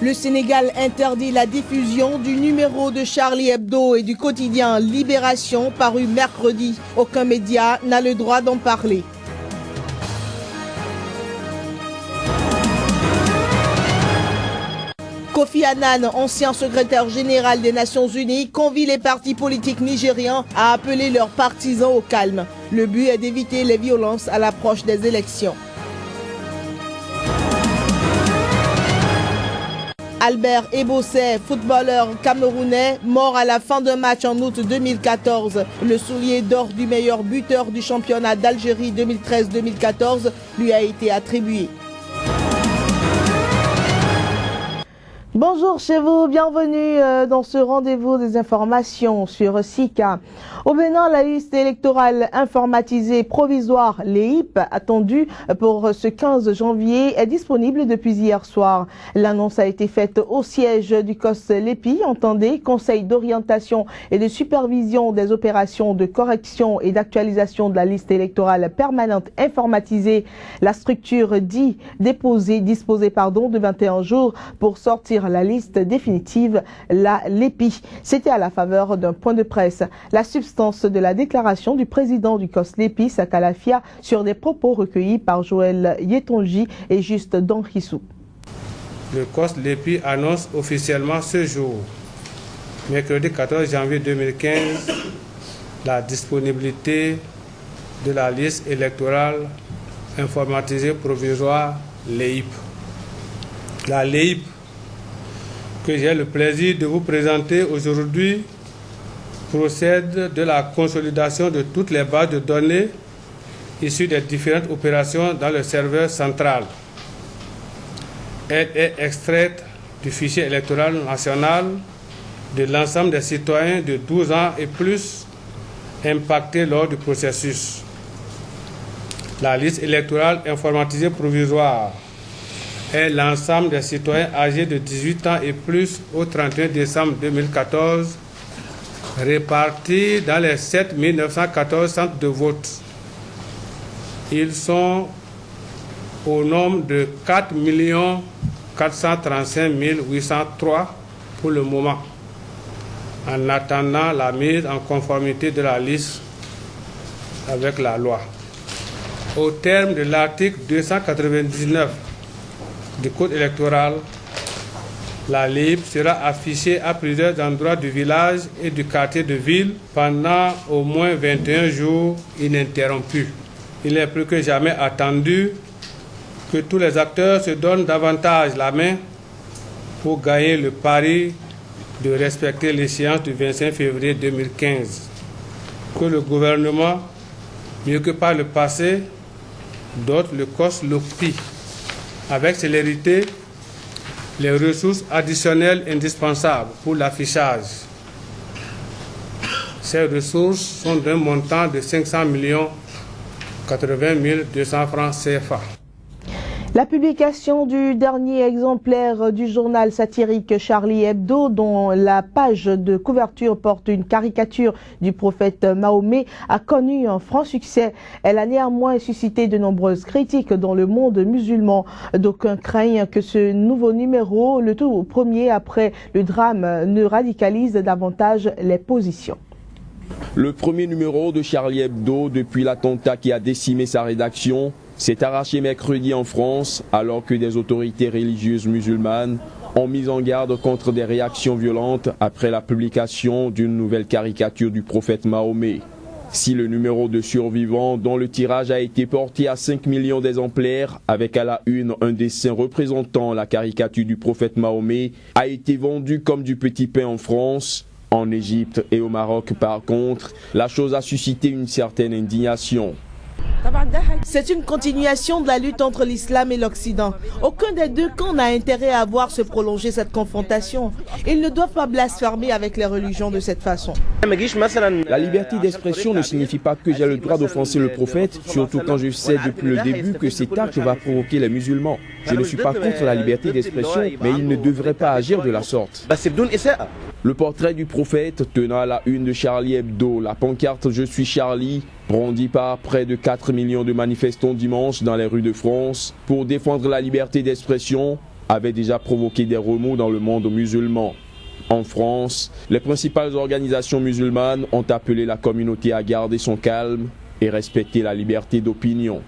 Le Sénégal interdit la diffusion du numéro de Charlie Hebdo et du quotidien Libération paru mercredi. Aucun média n'a le droit d'en parler. Kofi Annan, ancien secrétaire général des Nations Unies, convie les partis politiques nigérians à appeler leurs partisans au calme. Le but est d'éviter les violences à l'approche des élections. Albert Ebosé, footballeur camerounais, mort à la fin d'un match en août 2014. Le soulier d'or du meilleur buteur du championnat d'Algérie 2013-2014 lui a été attribué. Bonjour chez vous, bienvenue dans ce rendez-vous des informations sur SICA. Au Bénin, la liste électorale informatisée provisoire, l'EIP, attendue pour ce 15 janvier, est disponible depuis hier soir. L'annonce a été faite au siège du COS LEPI, entendez, Conseil d'orientation et de supervision des opérations de correction et d'actualisation de la liste électorale permanente informatisée. La structure disposée de 21 jours pour sortir la liste définitive, la LEPI. C'était à la faveur d'un point de presse. La substance de la déclaration du président du COS LEPI, Sakalafia, sur des propos recueillis par Joël Yetonji et Juste Donrissou. Le COS LEPI annonce officiellement ce jour, mercredi 14 janvier 2015, la disponibilité de la liste électorale informatisée provisoire LEIP. La LEIP que j'ai le plaisir de vous présenter aujourd'hui procède de la consolidation de toutes les bases de données issues des différentes opérations dans le serveur central. Elle est extraite du fichier électoral national de l'ensemble des citoyens de 12 ans et plus impactés lors du processus. La liste électorale informatisée provisoire est l'ensemble des citoyens âgés de 18 ans et plus au 31 décembre 2014, répartis dans les 7 914 centres de vote. Ils sont au nombre de 4 435 803 pour le moment, en attendant la mise en conformité de la liste avec la loi. Au terme de l'article 299 du Code électoral, la LEIP sera affichée à plusieurs endroits du village et du quartier de ville pendant au moins 21 jours ininterrompus. Il est plus que jamais attendu que tous les acteurs se donnent davantage la main pour gagner le pari de respecter l'échéance du 25 février 2015. Que le gouvernement, mieux que par le passé, dote le COS LEPI avec célérité les ressources additionnelles indispensables pour l'affichage. Ces ressources sont d'un montant de 500 80 200 francs CFA. La publication du dernier exemplaire du journal satirique Charlie Hebdo, dont la page de couverture porte une caricature du prophète Mahomet, a connu un franc succès. Elle a néanmoins suscité de nombreuses critiques dans le monde musulman. D'aucuns craignent que ce nouveau numéro, le tout premier après le drame, ne radicalise davantage les positions. Le premier numéro de Charlie Hebdo depuis l'attentat qui a décimé sa rédaction s'est arraché mercredi en France, alors que des autorités religieuses musulmanes ont mis en garde contre des réactions violentes après la publication d'une nouvelle caricature du prophète Mahomet. Si le numéro de survivants, dont le tirage a été porté à 5 millions d'exemplaires, avec à la une un dessin représentant la caricature du prophète Mahomet, a été vendu comme du petit pain en France, en Égypte et au Maroc par contre, la chose a suscité une certaine indignation. C'est une continuation de la lutte entre l'islam et l'Occident. Aucun des deux camps n'a intérêt à voir se prolonger cette confrontation. Ils ne doivent pas blasphémer avec les religions de cette façon. La liberté d'expression ne signifie pas que j'ai le droit d'offenser le prophète, surtout quand je sais depuis le début que cet acte va provoquer les musulmans. Je ne suis pas contre la liberté d'expression, mais ils ne devraient pas agir de la sorte. Le portrait du prophète tenant à la une de Charlie Hebdo, la pancarte « Je suis Charlie », brandie par près de 4 millions de manifestants dimanche dans les rues de France pour défendre la liberté d'expression, avait déjà provoqué des remous dans le monde musulman. En France, les principales organisations musulmanes ont appelé la communauté à garder son calme et respecter la liberté d'opinion.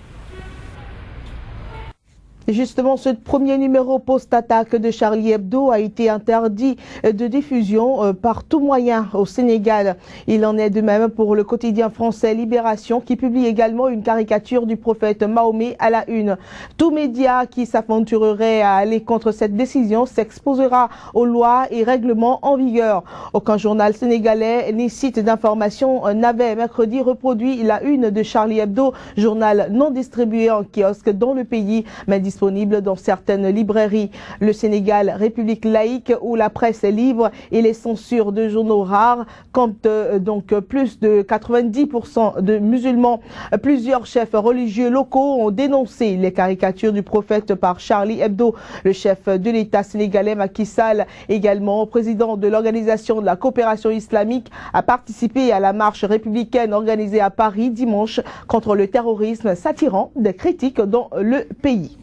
Justement, ce premier numéro post-attaque de Charlie Hebdo a été interdit de diffusion par tout moyen au Sénégal. Il en est de même pour le quotidien français Libération qui publie également une caricature du prophète Mahomet à la une. Tout média qui s'aventurerait à aller contre cette décision s'exposera aux lois et règlements en vigueur. Aucun journal sénégalais ni site d'information n'avait mercredi reproduit la une de Charlie Hebdo, journal non distribué en kiosque dans le pays, mais disponible dans certaines librairies. Le Sénégal, république laïque où la presse est libre et les censures de journaux rares, compte donc plus de 90% de musulmans. Plusieurs chefs religieux locaux ont dénoncé les caricatures du prophète par Charlie Hebdo. Le chef de l'État sénégalais Macky Sall, également président de l'Organisation de la coopération islamique, a participé à la marche républicaine organisée à Paris dimanche contre le terrorisme, s'attirant des critiques dans le pays.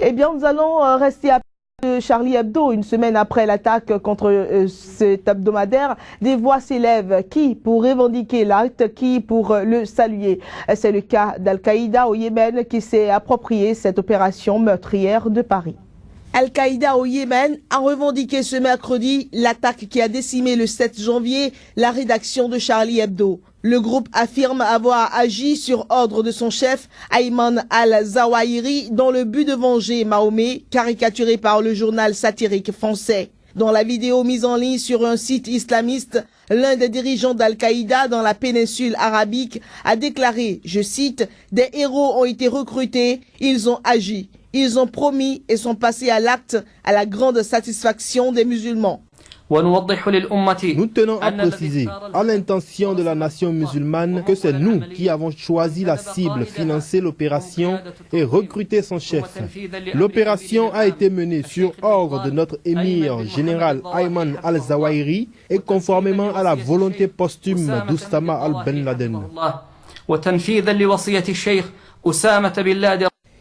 Eh bien, nous allons rester à Charlie Hebdo. Une semaine après l'attaque contre cet hebdomadaire, des voix s'élèvent, qui pour revendiquer l'acte, qui pour le saluer. C'est le cas d'Al-Qaïda au Yémen qui s'est approprié cette opération meurtrière de Paris. Al-Qaïda au Yémen a revendiqué ce mercredi l'attaque qui a décimé le 7 janvier la rédaction de Charlie Hebdo. Le groupe affirme avoir agi sur ordre de son chef, Ayman al-Zawahiri, dans le but de venger Mahomet, caricaturé par le journal satirique français. Dans la vidéo mise en ligne sur un site islamiste, l'un des dirigeants d'Al-Qaïda dans la péninsule arabique a déclaré, je cite, « Des héros ont été recrutés, ils ont agi, ils ont promis et sont passés à l'acte à la grande satisfaction des musulmans. » Nous tenons à préciser à l'intention de la nation musulmane que c'est nous qui avons choisi la cible, financé l'opération et recruté son chef. L'opération a été menée sur ordre de notre émir général Ayman al-Zawahiri et conformément à la volonté posthume d'Oussama al-Ben Laden.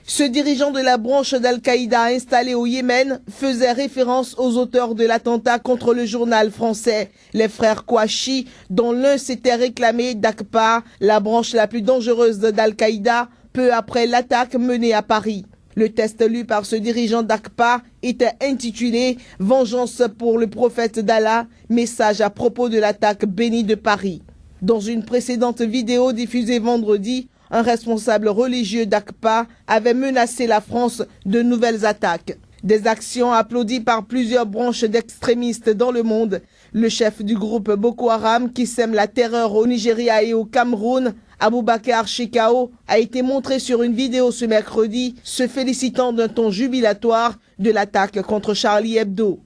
Ce dirigeant de la branche d'Al-Qaïda installé au Yémen faisait référence aux auteurs de l'attentat contre le journal français, les frères Kouachi, dont l'un s'était réclamé d'Aqpa, la branche la plus dangereuse d'Al-Qaïda, peu après l'attaque menée à Paris. Le test lu par ce dirigeant d'Aqpa était intitulé « Vengeance pour le prophète d'Allah, message à propos de l'attaque bénie de Paris ». Dans une précédente vidéo diffusée vendredi, un responsable religieux d'Aqpa avait menacé la France de nouvelles attaques. Des actions applaudies par plusieurs branches d'extrémistes dans le monde. Le chef du groupe Boko Haram qui sème la terreur au Nigeria et au Cameroun, Aboubakar Shekau, a été montré sur une vidéo ce mercredi, se félicitant d'un ton jubilatoire de l'attaque contre Charlie Hebdo.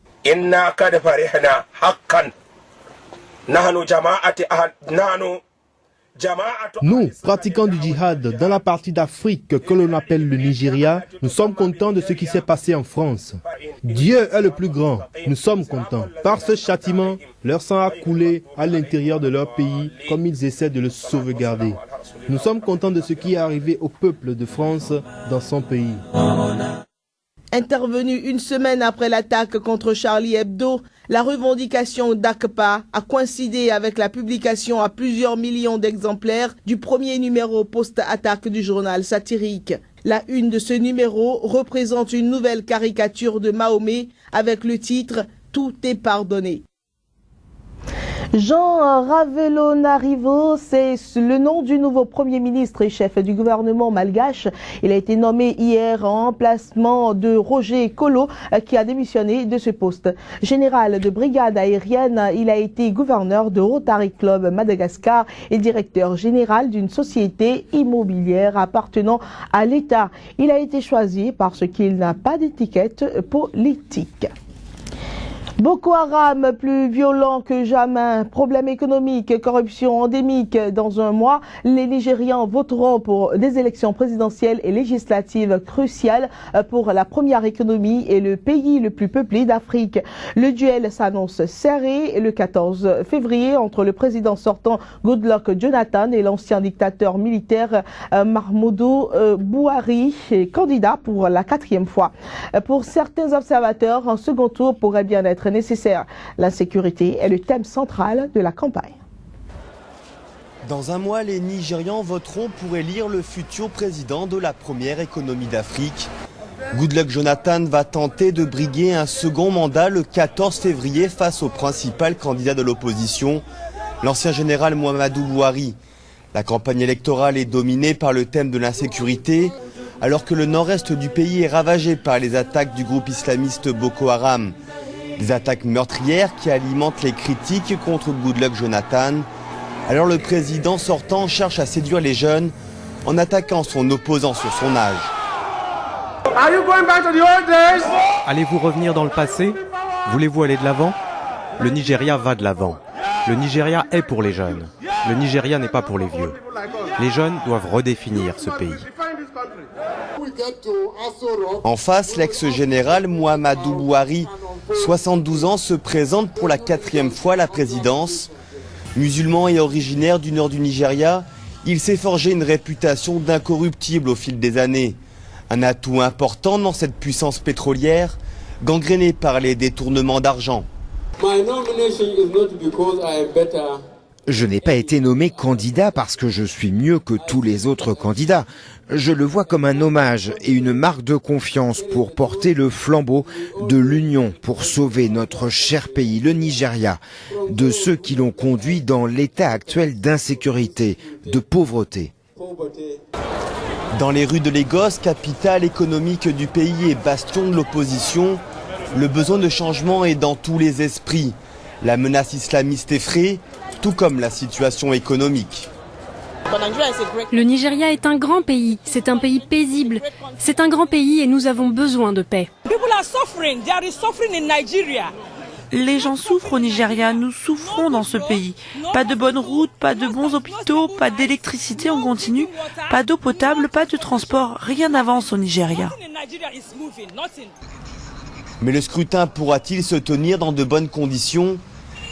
Nous, pratiquants du djihad dans la partie d'Afrique que l'on appelle le Nigeria, nous sommes contents de ce qui s'est passé en France. Dieu est le plus grand, nous sommes contents. Par ce châtiment, leur sang a coulé à l'intérieur de leur pays comme ils essaient de le sauvegarder. Nous sommes contents de ce qui est arrivé au peuple de France dans son pays. Intervenue une semaine après l'attaque contre Charlie Hebdo, la revendication d'Aqpa a coïncidé avec la publication à plusieurs millions d'exemplaires du premier numéro post-attaque du journal satirique. La une de ce numéro représente une nouvelle caricature de Mahomet avec le titre « Tout est pardonné ». Jean Ravellonarivo, c'est le nom du nouveau Premier ministre et chef du gouvernement malgache. Il a été nommé hier en remplacement de Roger Kolo qui a démissionné de ce poste. Général de brigade aérienne, il a été gouverneur de Rotary Club Madagascar et directeur général d'une société immobilière appartenant à l'État. Il a été choisi parce qu'il n'a pas d'étiquette politique. Boko Haram plus violent que jamais, problème économique, corruption endémique. Dans un mois, les Nigérians voteront pour des élections présidentielles et législatives cruciales pour la première économie et le pays le plus peuplé d'Afrique. Le duel s'annonce serré le 14 février entre le président sortant Goodluck Jonathan et l'ancien dictateur militaire Mahmoudou Buhari, candidat pour la 4e fois. Pour certains observateurs, un second tour pourrait bien être nécessaire. L'insécurité est le thème central de la campagne. Dans un mois, les Nigérians voteront pour élire le futur président de la première économie d'Afrique. Goodluck Jonathan va tenter de briguer un second mandat le 14 février face au principal candidat de l'opposition, l'ancien général Muhammadu Buhari. La campagne électorale est dominée par le thème de l'insécurité, alors que le nord-est du pays est ravagé par les attaques du groupe islamiste Boko Haram. Des attaques meurtrières qui alimentent les critiques contre Goodluck Jonathan. Alors le président sortant cherche à séduire les jeunes en attaquant son opposant sur son âge. Allez-vous revenir dans le passé? Voulez-vous aller de l'avant? Le Nigeria va de l'avant. Le Nigeria est pour les jeunes. Le Nigeria n'est pas pour les vieux. Les jeunes doivent redéfinir ce pays. En face, l'ex-général Muhammadu Buhari, 72 ans, se présente pour la 4e fois à la présidence. Musulman et originaire du nord du Nigeria, il s'est forgé une réputation d'incorruptible au fil des années. Un atout important dans cette puissance pétrolière, gangrénée par les détournements d'argent. Je n'ai pas été nommé candidat parce que je suis mieux que tous les autres candidats. Je le vois comme un hommage et une marque de confiance pour porter le flambeau de l'union pour sauver notre cher pays, le Nigeria, de ceux qui l'ont conduit dans l'état actuel d'insécurité, de pauvreté. Dans les rues de Lagos, capitale économique du pays et bastion de l'opposition, le besoin de changement est dans tous les esprits. La menace islamiste effraie, tout comme la situation économique. Le Nigeria est un grand pays, c'est un pays paisible, c'est un grand pays et nous avons besoin de paix. Les gens souffrent au Nigeria, nous souffrons dans ce pays. Pas de bonnes routes, pas de bons hôpitaux, pas d'électricité en continu, pas d'eau potable, pas de transport, rien n'avance au Nigeria. Mais le scrutin pourra-t-il se tenir dans de bonnes conditions ?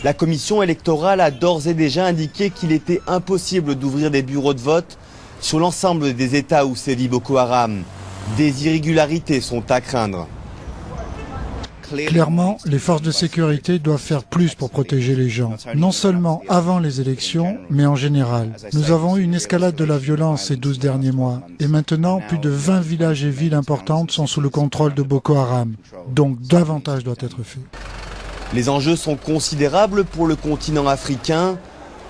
La commission électorale a d'ores et déjà indiqué qu'il était impossible d'ouvrir des bureaux de vote sur l'ensemble des États où sévit Boko Haram. Des irrégularités sont à craindre. Clairement, les forces de sécurité doivent faire plus pour protéger les gens, non seulement avant les élections, mais en général. Nous avons eu une escalade de la violence ces 12 derniers mois, et maintenant, plus de 20 villages et villes importantes sont sous le contrôle de Boko Haram. Donc, davantage doit être fait. Les enjeux sont considérables pour le continent africain.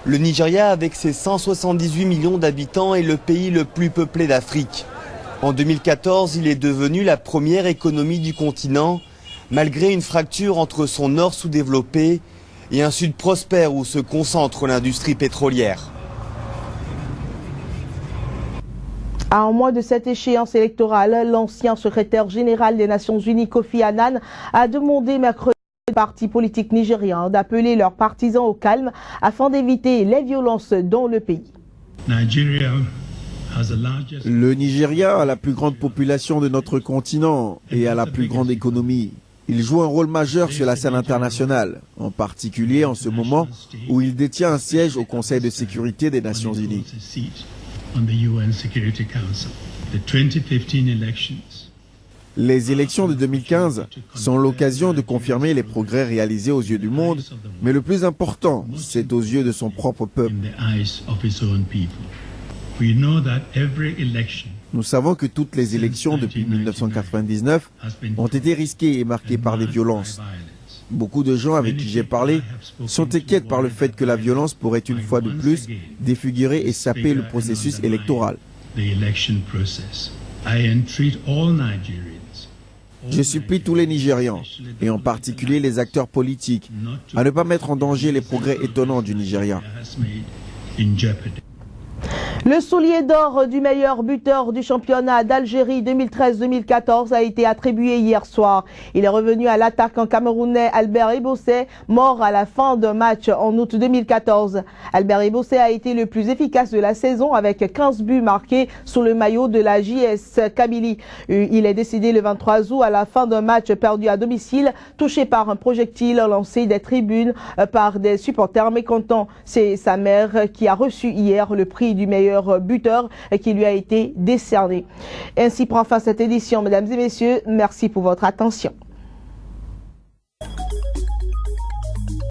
Le Nigeria, avec ses 178 millions d'habitants, est le pays le plus peuplé d'Afrique. En 2014, il est devenu la première économie du continent, malgré une fracture entre son nord sous-développé et un sud prospère où se concentre l'industrie pétrolière. À un mois de cette échéance électorale, l'ancien secrétaire général des Nations Unies, Kofi Annan, a demandé mercredi aux partis politiques nigérians d'appeler leurs partisans au calme afin d'éviter les violences dans le pays. Le Nigeria a la plus grande population de notre continent et a la plus grande économie. Il joue un rôle majeur sur la scène internationale, en particulier en ce moment où il détient un siège au Conseil de sécurité des Nations Unies. Les élections de 2015 sont l'occasion de confirmer les progrès réalisés aux yeux du monde, mais le plus important, c'est aux yeux de son propre peuple. Nous savons que toutes les élections depuis 1999 ont été risquées et marquées par des violences. Beaucoup de gens avec qui j'ai parlé sont inquiets par le fait que la violence pourrait une fois de plus défigurer et saper le processus électoral. Je supplie tous les Nigérians, et en particulier les acteurs politiques, à ne pas mettre en danger les progrès étonnants du Nigeria. Le soulier d'or du meilleur buteur du championnat d'Algérie 2013-2014 a été attribué hier soir. Il est revenu à l'attaquant camerounais Albert Ebossé, mort à la fin d'un match en août 2014. Albert Ebossé a été le plus efficace de la saison avec 15 buts marqués sous le maillot de la JS Kabylie. Il est décédé le 23 août à la fin d'un match perdu à domicile, touché par un projectile lancé des tribunes par des supporters mécontents. C'est sa mère qui a reçu hier le prix du meilleur buteur qui lui a été décerné. Ainsi prend fin cette édition, mesdames et messieurs. Merci pour votre attention.